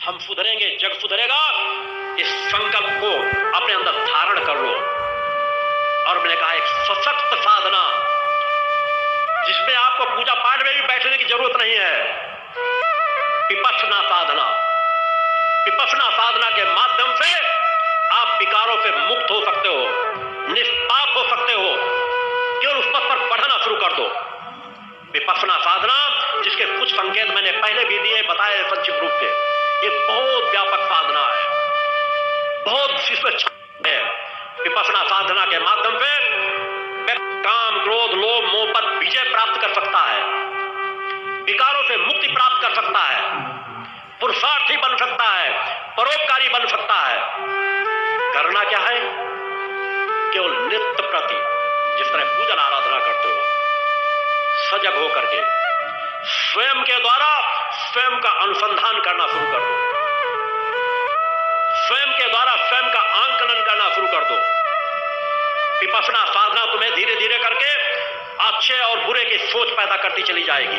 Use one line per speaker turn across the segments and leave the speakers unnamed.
हम सुधरेंगे, जग सुधरेगा, इस संकल्प को अपने अंदर धारण कर लो। और मैंने कहा एक सशक्त साधना जिसमें आपको पूजा पाठ में भी बैठने की जरूरत नहीं है, विपश्यना साधना। विपश्यना साधना के माध्यम से आप विकारों से मुक्त हो सकते हो, निष्पाप हो सकते हो। केवल उस पथ पर बढ़ना शुरू कर दो। विपश्यना साधना जिसके कुछ संकेत मैंने पहले भी दिए, बताए संक्षिप्त रूप से, ये बहुत व्यापक साधना है, बहुत इसमें है। विपश्यना साधना के माध्यम से काम, क्रोध, लोभ, मोह पर विजय प्राप्त कर सकता है, विकारों से मुक्ति प्राप्त कर सकता है, पुरुषार्थी बन सकता है, परोपकारी बन सकता है। करना क्या है? केवल नित्य प्रति जिस तरह पूजन आराधना करते हो, सजग होकर के स्वयं के द्वारा स्वयं का अनुसंधान करना शुरू कर दो, स्वयं के द्वारा स्वयं का आंकलन करना शुरू कर दो। विपश्यना साधना तुम्हें धीरे धीरे करके अच्छे और बुरे की सोच पैदा करती चली जाएगी।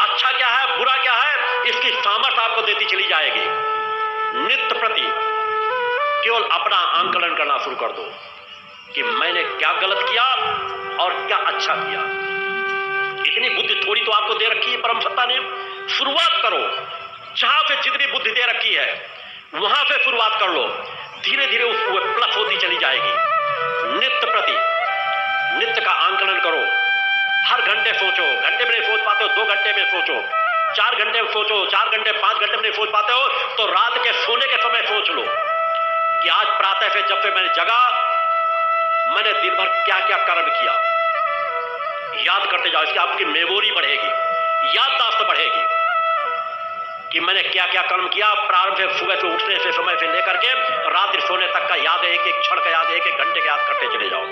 अच्छा क्या है, बुरा क्या है, इसकी सामर्थ्य आपको देती चली जाएगी। नित्य प्रति केवल अपना आंकलन करना शुरू कर दो कि मैंने क्या गलत किया और क्या अच्छा किया। इतनी बुद्धि थोड़ी तो आपको दे रखी है परम सत्ता ने। शुरुआत करो, जहां से जितनी बुद्धि दे रखी है वहां से शुरुआत कर लो। धीरे धीरे वो प्लस होती चली जाएगी। नित्य प्रति नित्य का आंकलन करो। हर घंटे सोचो, घंटे में नहीं सोच पाते हो 2 घंटे में सोचो, 4 घंटे में सोचो, 4 घंटे 5 घंटे में नहीं सोच पाते हो तो रात के सोने के समय सोच लो कि आज प्रातः से जब से मैंने जगा मैंने दिन भर क्या क्या कर्म किया। याद करते जाओ, इसकी आपकी मेमोरी बढ़ेगी, याददाश्त बढ़ेगी कि मैंने क्या क्या कर्म किया। प्रारंभ से सुबह से उठने से समय से लेकर के रात्रि सोने तक का याद है, एक एक क्षण का याद है, एक एक घंटे का याद करते चले जाओ।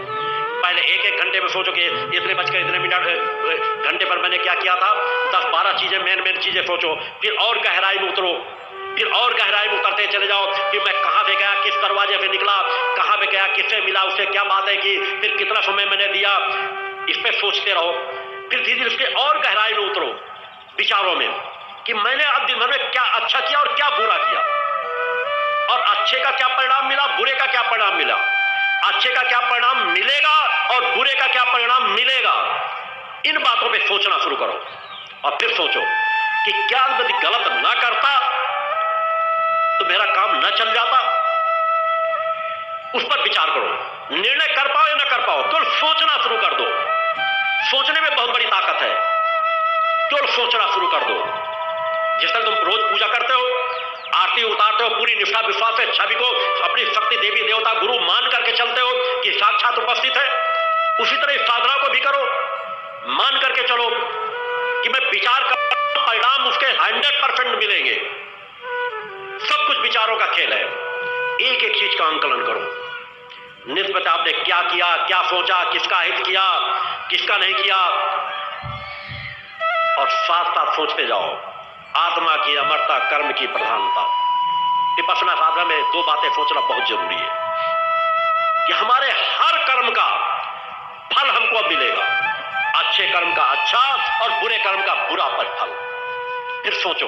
पहले एक एक घंटे में सोचो कि इतने बज के इतने मिनट घंटे पर मैंने क्या किया था। 10-12 चीजें मेन चीजें सोचो। फिर और गहराई में उतरो, फिर और गहराई में उतरते चले जाओ कि मैं कहां से गया, किस दरवाजे से निकला, कहां पे गया, किससे मिला, उससे क्या बातें की, फिर कितना समय मैंने दिया। इस पे सोचते रहो। फिर धीरे धीरे उसके और गहराई में उतरो विचारों में कि मैंने अब दिन भर में क्या अच्छा किया और क्या बुरा किया, और अच्छे का क्या परिणाम मिला, बुरे का क्या परिणाम मिला, अच्छे का क्या परिणाम मिलेगा और बुरे का क्या परिणाम मिलेगा। इन बातों पे सोचना शुरू करो और फिर सोचो कि क्या यदि गलत ना करता तो मेरा काम न चल जाता। उस पर विचार करो। निर्णय कर पाओ या ना कर पाओ, केवल सोचना शुरू कर दो। सोचने में बहुत बड़ी ताकत है, केवल सोचना शुरू कर दो। जिस तरह तुम रोज पूजा करते हो, आरती उतारते हो, पूरी निष्ठा विश्वास से छवि को अपनी शक्ति देवी देवता गुरु मान करके चलते हो कि साक्षात उपस्थित है, उसी तरह इस साधना को भी करो। मान करके चलो कि मैं विचार कर, परिणाम उसके 100% मिलेंगे। सब कुछ विचारों का खेल है। एक एक चीज का आंकलन करो। निस्बत आपने क्या किया, क्या सोचा, किसका हित किया, किसका नहीं किया, और साथ साथ सोचते जाओ आत्मा की अमरता, कर्म की प्रधानता। विपश्यना साधना में 2 बातें सोचना बहुत जरूरी है कि हमारे हर कर्म का फल हमको अब मिलेगा। अच्छे कर्म का अच्छा और बुरे कर्म का बुरा फल। फिर सोचो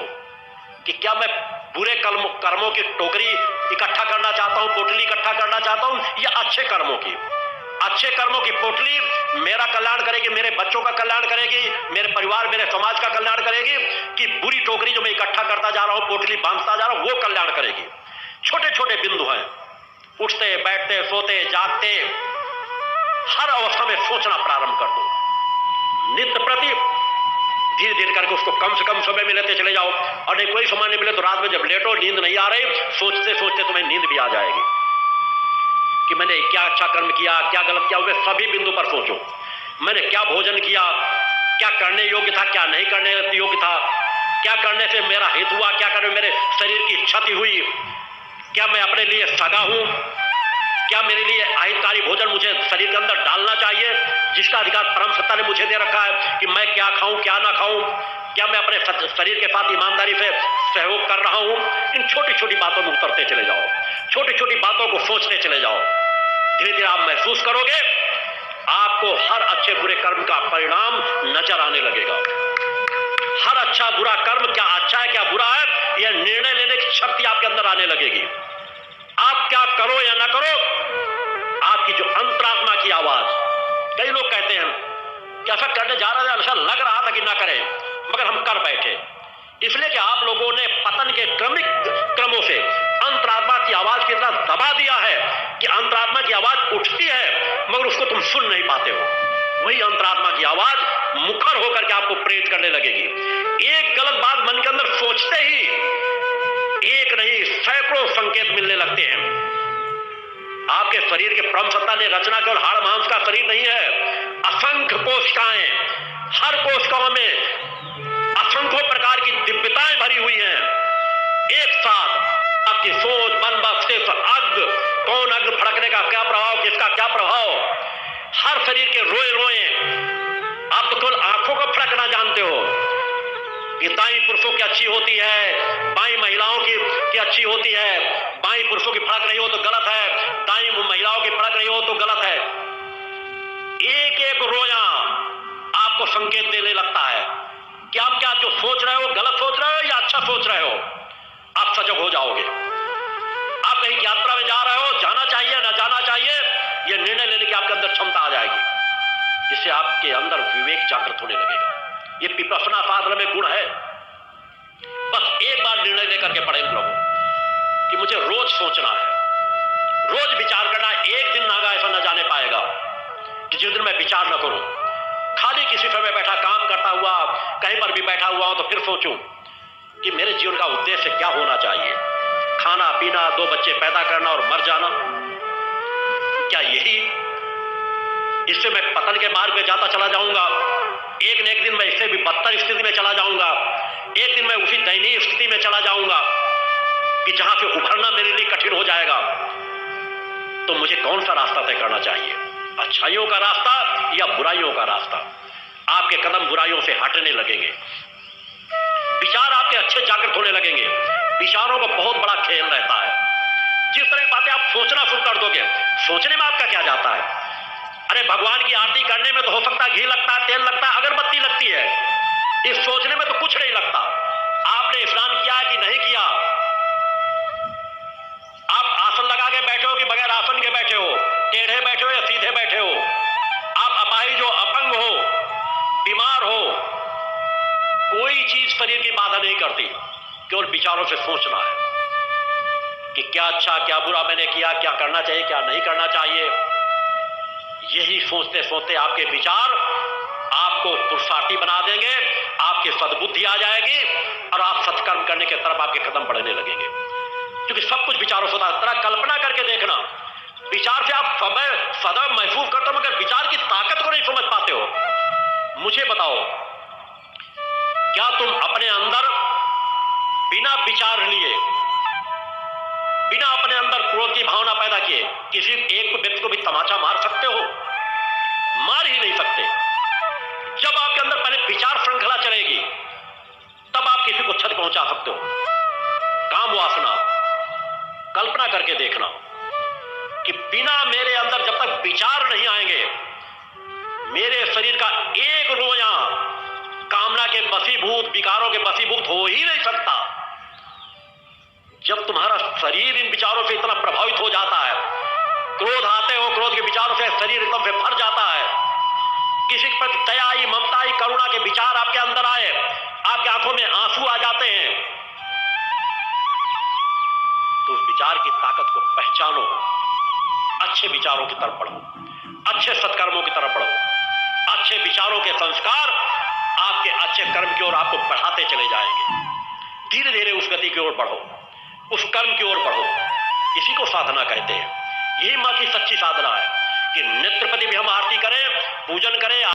कि क्या मैं बुरे कर्मों की टोकरी इकट्ठा करना चाहता हूं, पोटली इकट्ठा करना चाहता हूं, या अच्छे कर्मों की। अच्छे कर्मों की पोटली मेरा कल्याण करेगी, मेरे बच्चों का कल्याण करेगी, मेरे परिवार, मेरे समाज का कल्याण करेगी, कि बुरी टोकरी जो मैं इकट्ठा करता जा रहा हूं, पोटली बांधता जा रहा हूं, वो कल्याण करेगी। छोटे छोटे बिंदु हैं। उठते, बैठते, सोते, जागते, हर अवस्था में सोचना प्रारंभ कर दो। नित्य प्रति धीरे धीरे करके उसको कम से कम समय में लेते चले जाओ। और नहीं कोई समय नहीं मिले तो रात में जब लेटो, नींद नहीं आ रही, सोचते सोचते तुम्हें नींद भी आ जाएगी कि मैंने क्या अच्छा कर्म किया, क्या गलत किया। वे सभी बिंदु पर सोचो। मैंने क्या भोजन किया, क्या करने योग्य था, क्या नहीं करने योग्य था, क्या करने से मेरा हित हुआ, क्या करने मेरे शरीर की क्षति हुई, क्या मैं अपने लिए सगा हूं, क्या मेरे लिए अहितकारी भोजन मुझे शरीर के अंदर डालना चाहिए, जिसका अधिकार परम सत्ता ने मुझे दे रखा है कि मैं क्या खाऊं क्या ना खाऊं, क्या मैं अपने शरीर के साथ ईमानदारी से सहयोग कर रहा हूं। इन छोटी छोटी बातों में उतरते चले जाओ, छोटी छोटी बातों को सोचते चले जाओ। धीरे धीरे आप महसूस करोगे आपको हर अच्छे बुरे कर्म का परिणाम नजर आने लगेगा। हर अच्छा बुरा कर्म क्या अच्छा है क्या बुरा है, यह निर्णय लेने की शक्ति आपके अंदर आने लगेगी। आप क्या करो या ना करो, आपकी जो अंतरात्मा की आवाज, कई लोग कहते हैं कि ऐसा करने जा रहा था, ऐसा लग रहा था कि ना करें, मगर हम कर बैठे, इसलिए कि आप लोगों ने पतन के क्रमों से अंतरात्मा की आवाज की तरह दबा दिया है कि अंतरात्मा की आवाज उठती है मगर उसको तुम सुन नहीं पाते हो। वही अंतरात्मा की आवाज मुखर होकर के आपको प्रेरित करने लगेगी। एक गलत बात मन के अंदर सोचते ही एक नहीं सैकड़ों संकेत मिलने लगते हैं। आपके शरीर के परम सत्ता ने रचना केवल हाड़ मांस का शरीर नहीं है, असंख्य कोशिकाएं, हर कोशिकाओं में असंख्यों प्रकार की दिव्यताएं भरी हुई हैं। एक साथ आपकी सोच, मन, मस्तिष्क, अग्ग, कौन अग्ग फड़कने का क्या प्रभाव, किसका क्या प्रभाव, हर शरीर के रोए रोए, आप तो केवल आंखों का फड़कना जानते हो कि दाई पुरुषों की अच्छी होती है, बाई महिलाओं की अच्छी होती है, बाई पुरुषों की फड़क रही हो तो गलत है, दाई महिलाओं की फड़क रही हो तो गलत है। एक एक रोया आपको संकेत देने लगता है कि आप क्या जो सोच रहे हो गलत सोच रहे हो या अच्छा सोच रहे हो। आप सजग हो जाओगे। आप कहीं यात्रा में जा रहे हो, जाना चाहिए ना जाना चाहिए, यह निर्णय लेने की आपके अंदर क्षमता आ जाएगी, जिससे आपके अंदर विवेक जागृत होने लगेगा। यह विपश्यना साधना में गुण है। बस एक बार निर्णय लेकर के पड़े प्रभु कि मुझे रोज सोचना है, रोज विचार करना है। एक दिन नागा ऐसा न जाने पाएगा कि जिस दिन मैं विचार न करूं, खाली किसी समय बैठा काम करता हुआ कहीं पर भी बैठा हुआ हूं तो फिर सोचूं कि मेरे जीवन का उद्देश्य क्या होना चाहिए। खाना पीना, 2 बच्चे पैदा करना और मर जाना, क्या यही? इससे मैं पतन के मार्ग में जाता चला जाऊंगा। एक न एक दिन मैं इससे भी बदतर स्थिति में चला जाऊंगा। एक दिन मैं उसी दयनीय स्थिति में चला जाऊंगा कि जहां से उभरना मेरे लिए कठिन हो जाएगा। तो मुझे कौन सा रास्ता तय करना चाहिए, अच्छाइयों का रास्ता या बुराइयों का रास्ता? आपके कदम बुराइयों से हटने लगेंगे, विचार आपके अच्छे जागृत होने लगेंगे। विचारों का बहुत बड़ा खेल रहता है। जिस तरह की बातें आप सोचना शुरू कर दोगे, सोचने में आपका क्या जाता है? अरे भगवान की आरती करने में तो हो सकता है घी लगता है, तेल लगता है, अगरबत्ती लगती है, इस सोचने में तो कुछ नहीं लगता। आपने स्नान किया है कि नहीं किया, आप आसन लगा के बैठे हो कि बगैर आसन के बैठे हो, टेढ़े बैठे हो या सीधे बैठे हो, आप अपाहिज हो, अपंग हो, बीमार हो, कोई चीज शरीर की बाधा नहीं करती। केवल विचारों से सोचना है कि क्या अच्छा क्या बुरा मैंने किया, क्या करना चाहिए क्या नहीं करना चाहिए। यही सोचते सोचते आपके विचार आपको पुरुषार्थी बना देंगे, आपकी सद्बुद्धि आ जाएगी और आप सत्कर्म करने की तरफ आपके कदम बढ़ने लगेंगे। क्योंकि सब कुछ विचारों से होता है। तरह कल्पना करके देखना, विचार से आप सदैव महसूस करते हो मगर विचार की ताकत को नहीं समझ पाते हो। मुझे बताओ, क्या तुम अपने अंदर बिना विचार लिए, बिना अपने अंदर क्रोध की भावना पैदा किए किसी एक व्यक्ति को भी तमाचा मार सकते हो? मार ही नहीं सकते। जब आपके अंदर पहले विचार श्रृंखला चलेगी तब आप किसी को क्षति पहुंचा सकते हो। काम वासना, कल्पना करके देखना कि बिना मेरे अंदर जब तक विचार नहीं आएंगे, मेरे शरीर का एक रोया कामना के बसीभूत, विकारों के बसीभूत हो ही नहीं सकता। जब तुम्हारा शरीर इन विचारों से इतना प्रभावित हो जाता है, क्रोध आते हो, क्रोध के विचारों से शरीर एकदम से भर जाता है, किसी के प्रति दया आई, ममता आई, करुणा के विचार आपके अंदर आए, आपकी आंखों में आंसू आ जाते हैं, तो उस विचार की ताकत को पहचानो, अच्छे विचारों की तरफ बढ़ो, अच्छे सत्कर्मों की तरफ बढ़ो। अच्छे विचारों के संस्कार आपके अच्छे कर्म की ओर आपको बढ़ाते चले जाएंगे। धीरे धीरे उस गति की ओर बढ़ो, उस कर्म की ओर बढ़ो। इसी को साधना कहते हैं। यही मां की सच्ची साधना है कि नित्य प्रति भी हम आरती करें, पूजन करें।